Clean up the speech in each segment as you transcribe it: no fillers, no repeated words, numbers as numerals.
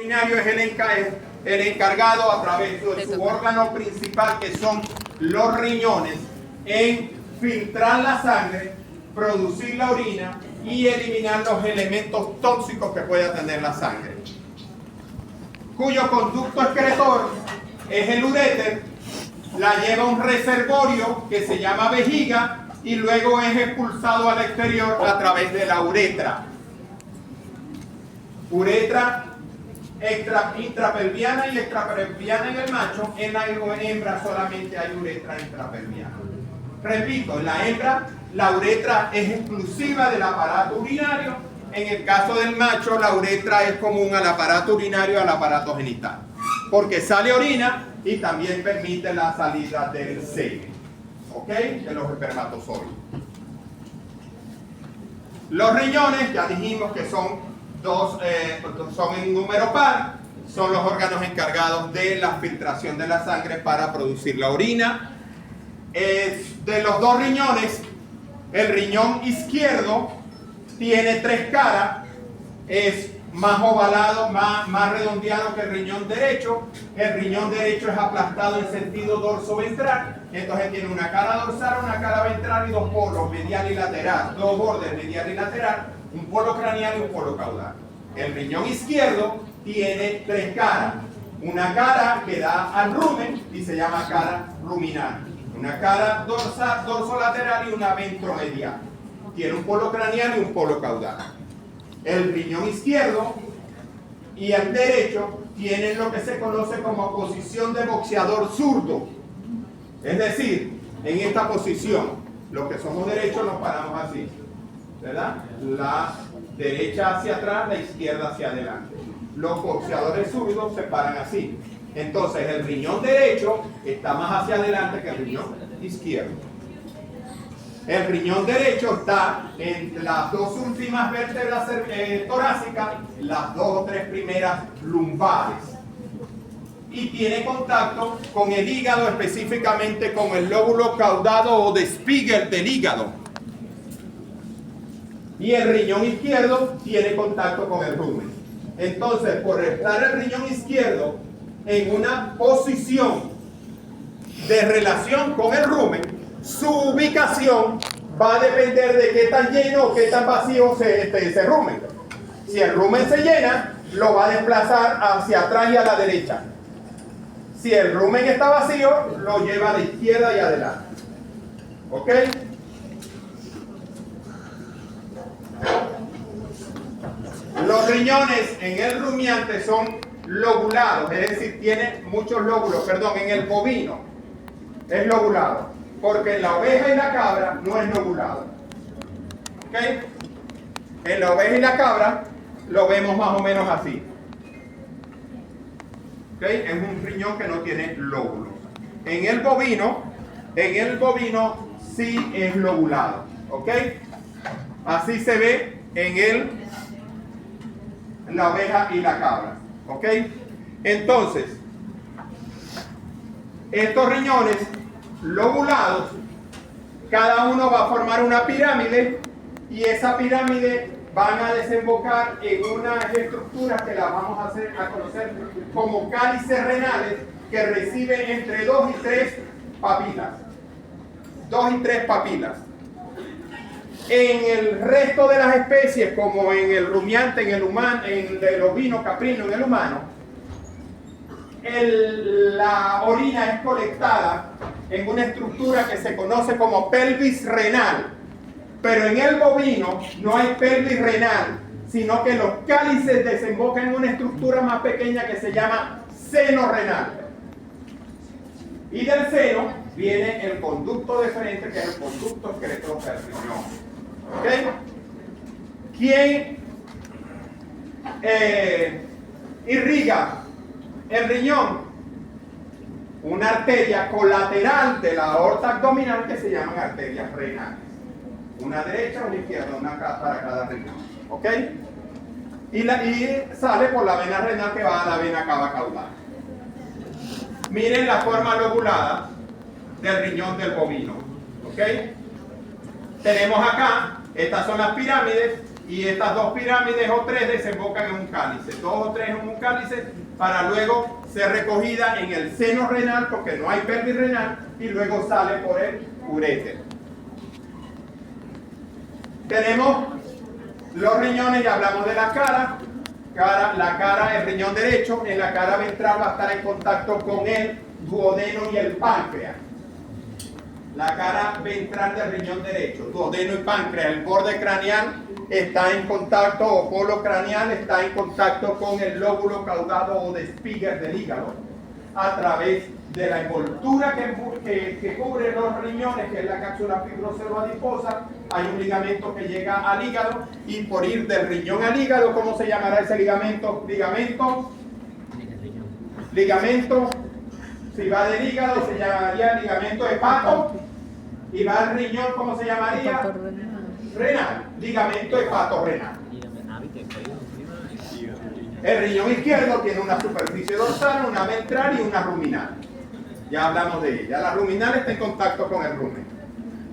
urinario es el encargado a través de su órgano principal, que son los riñones, en filtrar la sangre, producir la orina y eliminar los elementos tóxicos que pueda tener la sangre, cuyo conducto excretor es el uréter. La lleva a un reservorio que se llama vejiga y luego es expulsado al exterior a través de la uretra. Uretra intrapelviana y extrapelviana en el macho. En la hembra solamente hay uretra intrapelviana. Repito, en la hembra la uretra es exclusiva del aparato urinario. En el caso del macho, la uretra es común al aparato urinario y al aparato genital, porque sale orina y también permite la salida del semen, ¿ok? De los espermatozoides. Los riñones, ya dijimos que son en número par, son los órganos encargados de la filtración de la sangre para producir la orina. De los dos riñones, el riñón izquierdo tiene tres caras, es más ovalado, más redondeado que el riñón derecho. El riñón derecho es aplastado en sentido dorso-ventral, entonces tiene una cara dorsal, una cara ventral y dos polos, medial y lateral, dos bordes, medial y lateral, un polo craneal y un polo caudal. El riñón izquierdo tiene tres caras, una cara que da al rumen y se llama cara ruminal, una cara dorsal, dorsolateral y una ventromedial. Tiene un polo craneal y un polo caudal. El riñón izquierdo y el derecho tienen lo que se conoce como posición de boxeador zurdo. Es decir, en esta posición, los que somos derechos nos paramos así, ¿verdad? La derecha hacia atrás, la izquierda hacia adelante. Los boxeadores zurdos se paran así. Entonces el riñón derecho está más hacia adelante que el riñón izquierdo. El riñón derecho está en las dos últimas vértebras torácicas, las dos o tres primeras lumbares, y tiene contacto con el hígado, específicamente con el lóbulo caudado o de Spiegel del hígado. Y el riñón izquierdo tiene contacto con el rumen. Entonces, por estar el riñón izquierdo en una posición de relación con el rumen, su ubicación va a depender de qué tan lleno o qué tan vacío esté ese rumen. Si el rumen se llena, lo va a desplazar hacia atrás y a la derecha. Si el rumen está vacío, lo lleva a la izquierda y adelante. ¿Ok? Los riñones en el rumiante son lobulados, es decir, tiene muchos lóbulos. Perdón, en el bovino es lobulado, porque en la oveja y la cabra no es lobulado. ¿Ok? En la oveja y la cabra lo vemos más o menos así. ¿Ok? Es un riñón que no tiene lóbulos. En el bovino sí es lobulado. ¿Ok? Así se ve en la oveja y la cabra. ¿Ok? Entonces, estos riñones lobulados, cada uno va a formar una pirámide, y esa pirámide van a desembocar en unas estructuras que las vamos a conocer como cálices renales, que reciben entre 2 y 3 papilas. 2 y 3 papilas. En el resto de las especies, como en el rumiante, en el humano, en el ovino, caprino, en el humano, la orina es colectada en una estructura que se conoce como pelvis renal. Pero en el bovino no hay pelvis renal, sino que los cálices desembocan en una estructura más pequeña que se llama seno renal. Y del seno viene el conducto deferente, que es el conducto excretor del riñón. ¿Ok? ¿Quién irriga el riñón? Una arteria colateral de la aorta abdominal que se llaman arterias renales. Una derecha, una izquierda, una para cada riñón. ¿Ok? Y sale por la vena renal que va a la vena cava caudal. Miren la forma lobulada del riñón del bovino. ¿Ok? Tenemos acá, estas son las pirámides, Y estas dos pirámides o tres desembocan en un cálice, dos o tres en un cálice, para luego ser recogida en el seno renal, porque no hay pelvis renal, y luego sale por el uréter. Tenemos los riñones, ya hablamos de la cara. La cara, el riñón derecho, en la cara ventral va a estar en contacto con el duodeno y el páncreas. La cara ventral del riñón derecho, duodeno y páncreas, el borde craneal está en contacto, o polo craneal está en contacto con el lóbulo caudado o de Spiegel del hígado, a través de la envoltura que cubre los riñones, que es la cápsula fibroso-adiposa. Hay un ligamento que llega al hígado, y por ir del riñón al hígado, ¿cómo se llamará ese ligamento? Ligamento, si va del hígado se llamaría ligamento hepato, y va al riñón, ¿cómo se llamaría? Renal, ligamento hepato-renal. El riñón izquierdo tiene una superficie dorsal, una ventral y una ruminal. Ya hablamos de ella. La ruminal está en contacto con el rumen.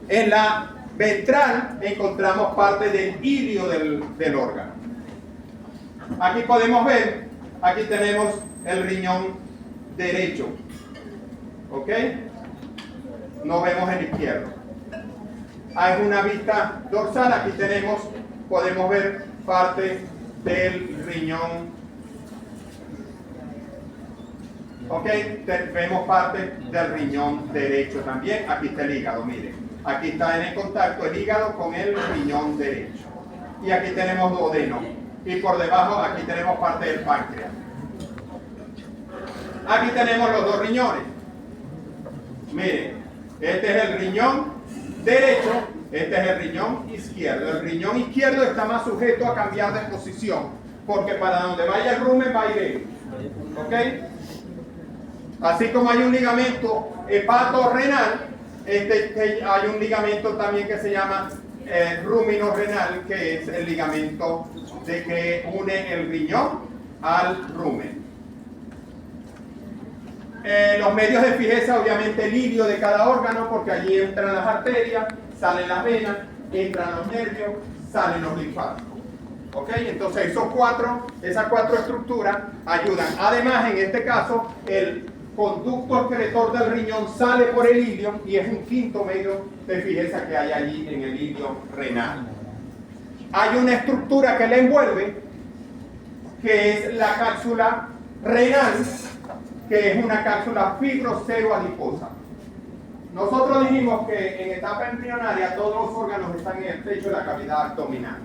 En la ventral encontramos parte del ilio del órgano. Aquí podemos ver, aquí tenemos el riñón derecho. ¿Ok? No vemos el izquierdo. Hay una vista dorsal, aquí podemos ver parte del riñón. Ok, vemos parte del riñón derecho también. Aquí está el hígado, miren. Aquí está en el contacto el hígado con el riñón derecho. Y aquí tenemos duodeno. Y por debajo aquí tenemos parte del páncreas. Aquí tenemos los dos riñones. Miren, este es el riñón derecho, este es el riñón izquierdo. El riñón izquierdo está más sujeto a cambiar de posición, porque para donde vaya el rumen va a ir él. ¿Ok? Así como hay un ligamento hepato-renal, hay un ligamento también que se llama rumino-renal, que es el ligamento que une el riñón al rumen. Los medios de fijeza, obviamente el ilio de cada órgano, porque allí entran las arterias, salen las venas, entran los nervios, salen los linfáticos. ¿Ok? Entonces esas cuatro estructuras ayudan. Además, en este caso, el conducto excretor del riñón sale por el ilio, y es un quinto medio de fijeza que hay allí en el ilio renal. Hay una estructura que le envuelve, que es la cápsula renal, que es una cápsula fibrosero-adiposa. Nosotros dijimos que en etapa embrionaria todos los órganos están en el techo de la cavidad abdominal,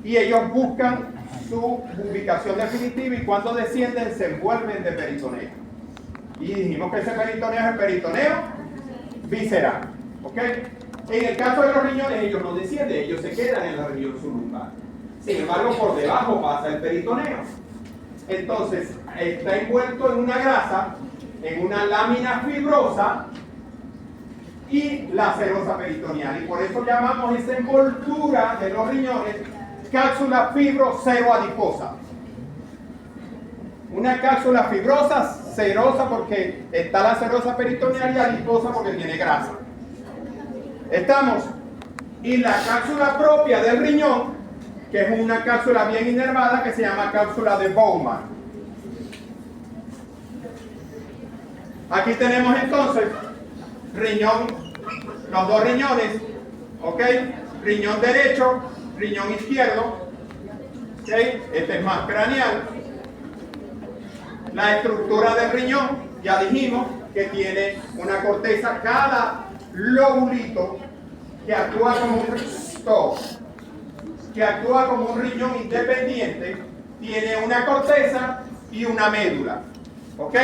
y ellos buscan su ubicación definitiva, y cuando descienden se envuelven de peritoneo. Y dijimos que ese peritoneo es el peritoneo visceral. ¿Ok? En el caso de los riñones, ellos no descienden, ellos se quedan en la región sublumbar. Sin embargo, por debajo pasa el peritoneo. Entonces, está envuelto en una grasa, en una lámina fibrosa y la serosa peritoneal. Y por eso llamamos esa envoltura de los riñones cápsula fibrosero-adiposa. Una cápsula fibrosa, serosa porque está la serosa peritoneal, y adiposa porque tiene grasa. ¿Estamos? Y la cápsula propia del riñón, que es una cápsula bien inervada, que se llama cápsula de Bowman. Aquí tenemos entonces los dos riñones, ¿ok? Riñón derecho, riñón izquierdo, ¿ok? Este es más craneal. La estructura del riñón, ya dijimos que tiene una corteza, cada lobulito que actúa como un riñón independiente, tiene una corteza y una médula. ¿Ok?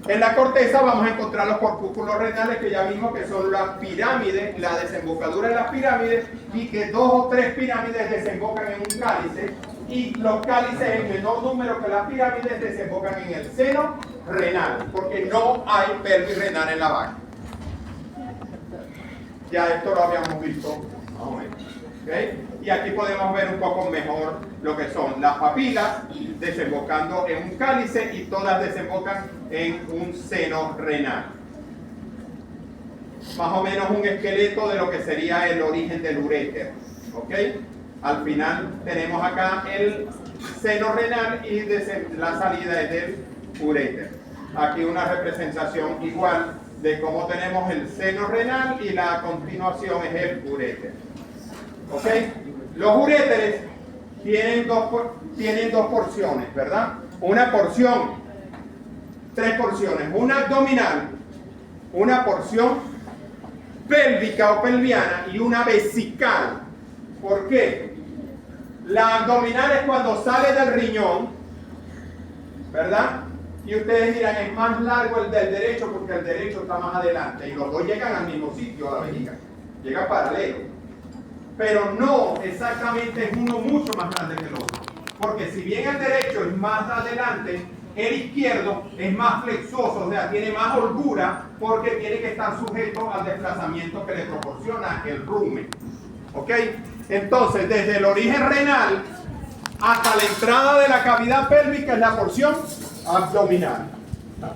En la corteza vamos a encontrar los corpúsculos renales, que ya vimos que son las pirámides, la desembocadura de las pirámides, y que 2 o 3 pirámides desembocan en un cálice, y los cálices en menor número que las pirámides desembocan en el seno renal, porque no hay pelvis renal en la vaca. Ya esto lo habíamos visto más o menos. ¿Okay? Y aquí podemos ver un poco mejor lo que son las papilas desembocando en un cálice, y todas desembocan en un seno renal. Más o menos un esqueleto de lo que sería el origen del uréter. ¿Ok? Al final tenemos acá el seno renal y la salida es del uréter. Aquí una representación igual de cómo tenemos el seno renal y la continuación es el uréter. ¿Ok? Los uréteres tienen dos porciones, ¿verdad? Una porción, tres porciones, una abdominal, una porción pélvica o pelviana y una vesical. ¿Por qué? La abdominal es cuando sale del riñón, ¿verdad? Y ustedes dirán, es más largo el del derecho porque el derecho está más adelante y los dos llegan al mismo sitio, a la vejiga, llegan paralelo. Pero no exactamente, es uno mucho más grande que el otro. Porque si bien el derecho es más adelante, el izquierdo es más flexoso, o sea, tiene más holgura porque tiene que estar sujeto al desplazamiento que le proporciona el rumen. ¿Ok? Entonces, desde el origen renal hasta la entrada de la cavidad pélvica es la porción abdominal.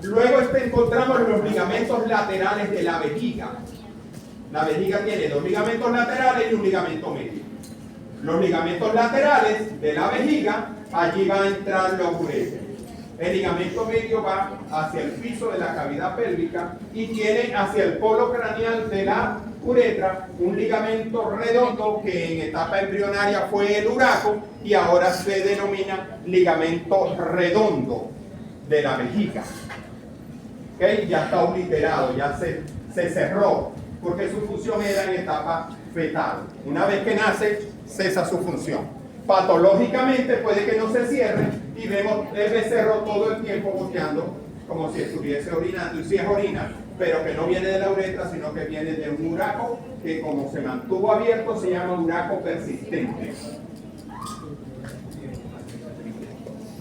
Luego encontramos los ligamentos laterales de la vejiga. La vejiga tiene dos ligamentos laterales y un ligamento medio. Los ligamentos laterales de la vejiga, allí van a entrar los uréteres. El ligamento medio va hacia el piso de la cavidad pélvica y tiene hacia el polo craneal de la uretra un ligamento redondo que en etapa embrionaria fue el uraco y ahora se denomina ligamento redondo de la vejiga. ¿Okay? Ya está obliterado, ya se cerró, porque su función era en etapa fetal. Una vez que nace, cesa su función. Patológicamente puede que no se cierre y vemos el becerro todo el tiempo goteando como si estuviese orinando, y si es orina, pero que no viene de la uretra, sino que viene de un uraco que como se mantuvo abierto se llama uraco persistente.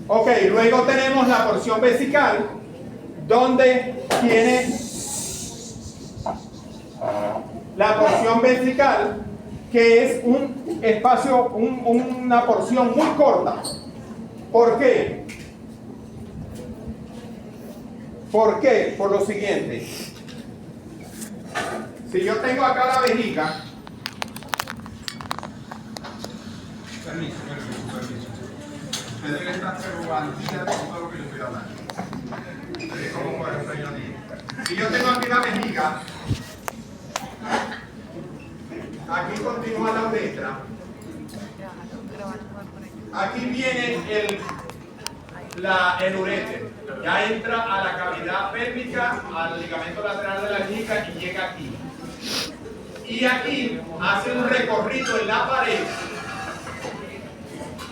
Ok, luego tenemos la porción vesical, donde tiene la porción vesical, que es un espacio, una porción muy corta. ¿Por qué? ¿Por qué? Por lo siguiente. Si yo tengo acá la vejiga, permiso. Ustedes le están probando todo lo que yo estoy hablando. Si yo tengo aquí la vejiga, aquí continúa la uretra. Aquí viene el uréter. Ya entra a la cavidad pélvica, al ligamento lateral de la vejiga y llega aquí. Y aquí hace un recorrido en la pared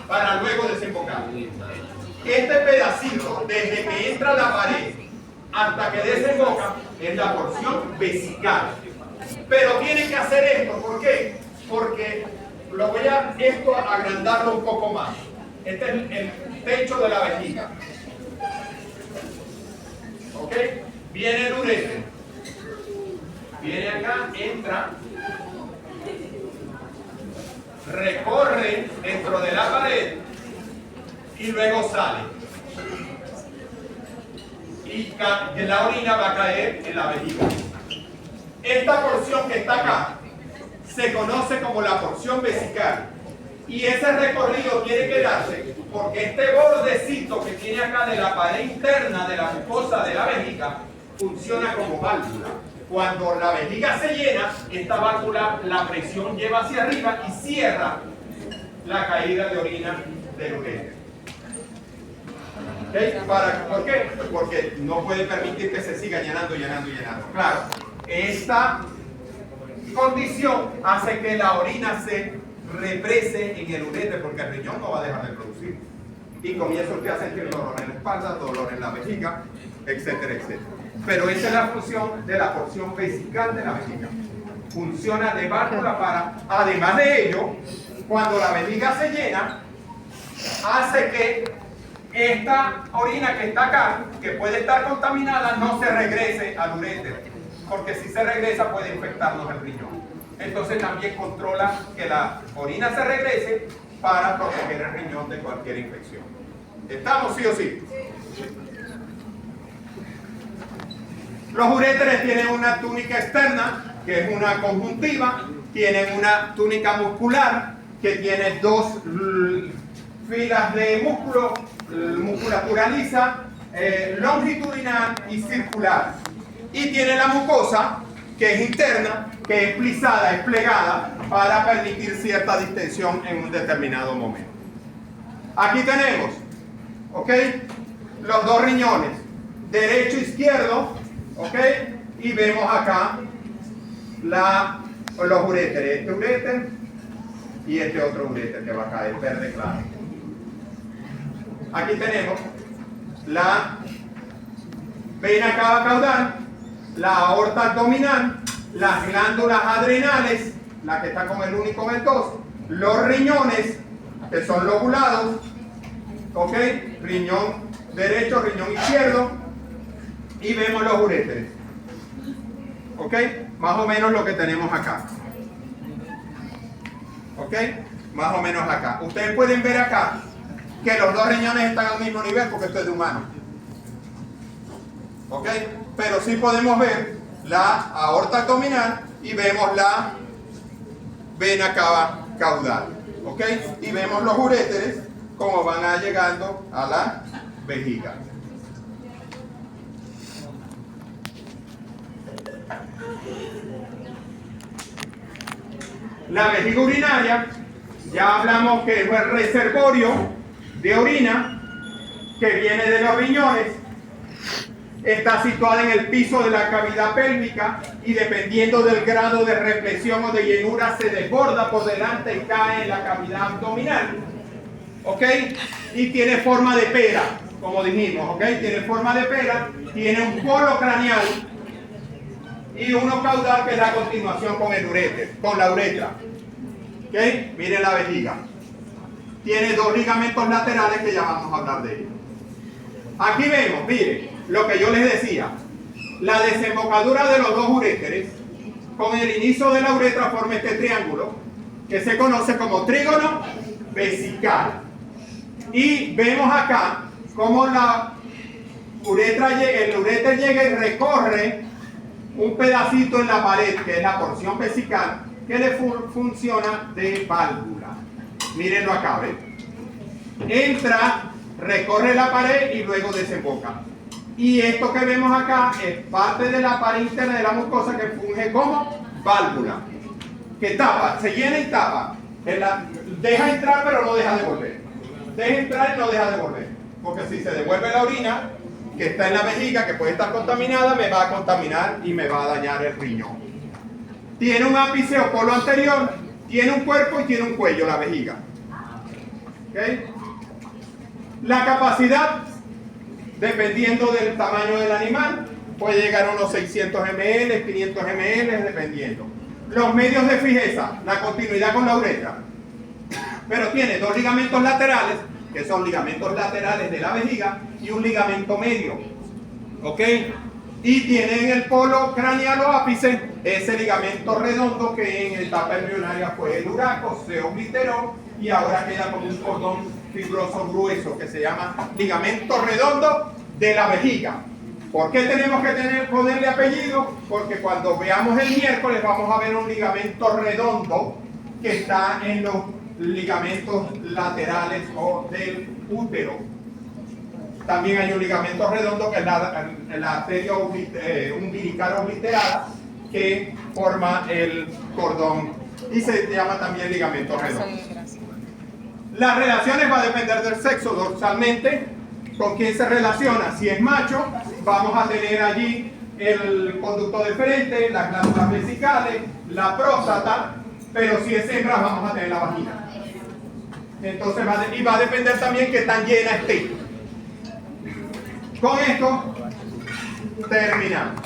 para luego desembocar. Este pedacito, desde que entra a la pared hasta que desemboca, es la porción vesical. Pero tiene que hacer esto, ¿por qué? Porque lo voy a agrandarlo un poco más. Este es el techo de la vejiga. ¿Ok? Viene el uréter. Viene acá, entra, recorre dentro de la pared y luego sale. Y la orina va a caer en la vejiga. Esta porción que está acá se conoce como la porción vesical. Y ese recorrido tiene que darse porque este bordecito que tiene acá de la pared interna de la mucosa de la vejiga funciona como válvula. Cuando la vejiga se llena, esta válvula, la presión lleva hacia arriba y cierra la caída de orina del uréter. ¿Okay? ¿Por qué? Porque no puede permitir que se siga llenando. Claro, esta condición hace que la orina se represe en el uréter porque el riñón no va a dejar de producir. Y comienza usted a sentir dolor en la espalda, dolor en la vejiga, etcétera, etcétera. Pero esa es la función de la porción vesical de la vejiga. Funciona de válvula para, además de ello, cuando la vejiga se llena, hace que esta orina que está acá, que puede estar contaminada, no se regrese al uréter, porque si se regresa puede infectarnos el riñón. Entonces también controla que la orina se regrese para proteger el riñón de cualquier infección. ¿Estamos sí o sí? Los uréteres tienen una túnica externa, que es una conjuntiva, tienen una túnica muscular, que tiene dos filas de músculo, musculatura lisa, longitudinal y circular. Y tiene la mucosa, que es interna, que es plisada, es plegada, para permitir cierta distensión en un determinado momento. Aquí tenemos, ¿ok?, los dos riñones, derecho e izquierdo, ¿ok? Y vemos acá los uréteres, este uréter y este otro uréter que va acá, el verde claro. Aquí tenemos la vena cava caudal, la aorta abdominal, las glándulas adrenales, la que está con el único ventoso, los riñones, que son lobulados, ¿ok? Riñón derecho, riñón izquierdo, y vemos los uréteres, ¿ok? Más o menos lo que tenemos acá, ¿ok? Más o menos acá. Ustedes pueden ver acá que los dos riñones están al mismo nivel porque esto es de humano, ¿ok? Pero sí podemos ver la aorta abdominal y vemos la vena cava caudal, ¿ok? Y vemos los uréteres como van llegando a la vejiga. La vejiga urinaria, ya hablamos que es el reservorio de orina que viene de los riñones. Está situada en el piso de la cavidad pélvica y dependiendo del grado de reflexión o de llenura se desborda por delante y cae en la cavidad abdominal, ¿ok? Y tiene forma de pera, como dijimos, ¿ok? Tiene forma de pera, tiene un polo craneal y uno caudal que es la continuación con el uréter, con la uretra, ¿ok? Miren la vejiga. Tiene dos ligamentos laterales que ya vamos a hablar de ellos. Aquí vemos, miren, lo que yo les decía, la desembocadura de los dos uréteres con el inicio de la uretra forma este triángulo que se conoce como trígono vesical. Y vemos acá cómo el uréter llega y recorre un pedacito en la pared, que es la porción vesical, que le funciona de válvula. Mírenlo acá, ¿ven? Entra, recorre la pared y luego desemboca. Y esto que vemos acá es parte de la pared interna de la mucosa que funge como válvula, que tapa, se llena y tapa. Deja entrar pero no deja de volver. Deja entrar y no deja de volver. Porque si se devuelve la orina que está en la vejiga, que puede estar contaminada, me va a contaminar y me va a dañar el riñón. Tiene un ápice o polo anterior, tiene un cuerpo y tiene un cuello, la vejiga. ¿Okay? La capacidad, dependiendo del tamaño del animal, puede llegar a unos 600 ml, 500 ml, dependiendo. Los medios de fijeza, la continuidad con la uretra. Pero tiene dos ligamentos laterales, que son ligamentos laterales de la vejiga, y un ligamento medio. ¿Ok? Y tiene en el polo craneal o ápice ese ligamento redondo que en etapa embrionaria fue el uraco, se obliteró y ahora queda como un cordón fibroso grueso que se llama ligamento redondo de la vejiga. ¿Por qué tenemos que ponerle apellido? Porque cuando veamos el miércoles vamos a ver un ligamento redondo que está en los ligamentos laterales o del útero. También hay un ligamento redondo que es la arteria umbilical obliterada que forma el cordón y se llama también ligamento redondo. Las relaciones van a depender del sexo. Dorsalmente, con quién se relaciona. Si es macho, vamos a tener allí el conducto deferente, las glándulas vesicales, la próstata, pero si es hembra vamos a tener la vagina. Entonces va a depender también qué tan llena esté. Con esto terminamos.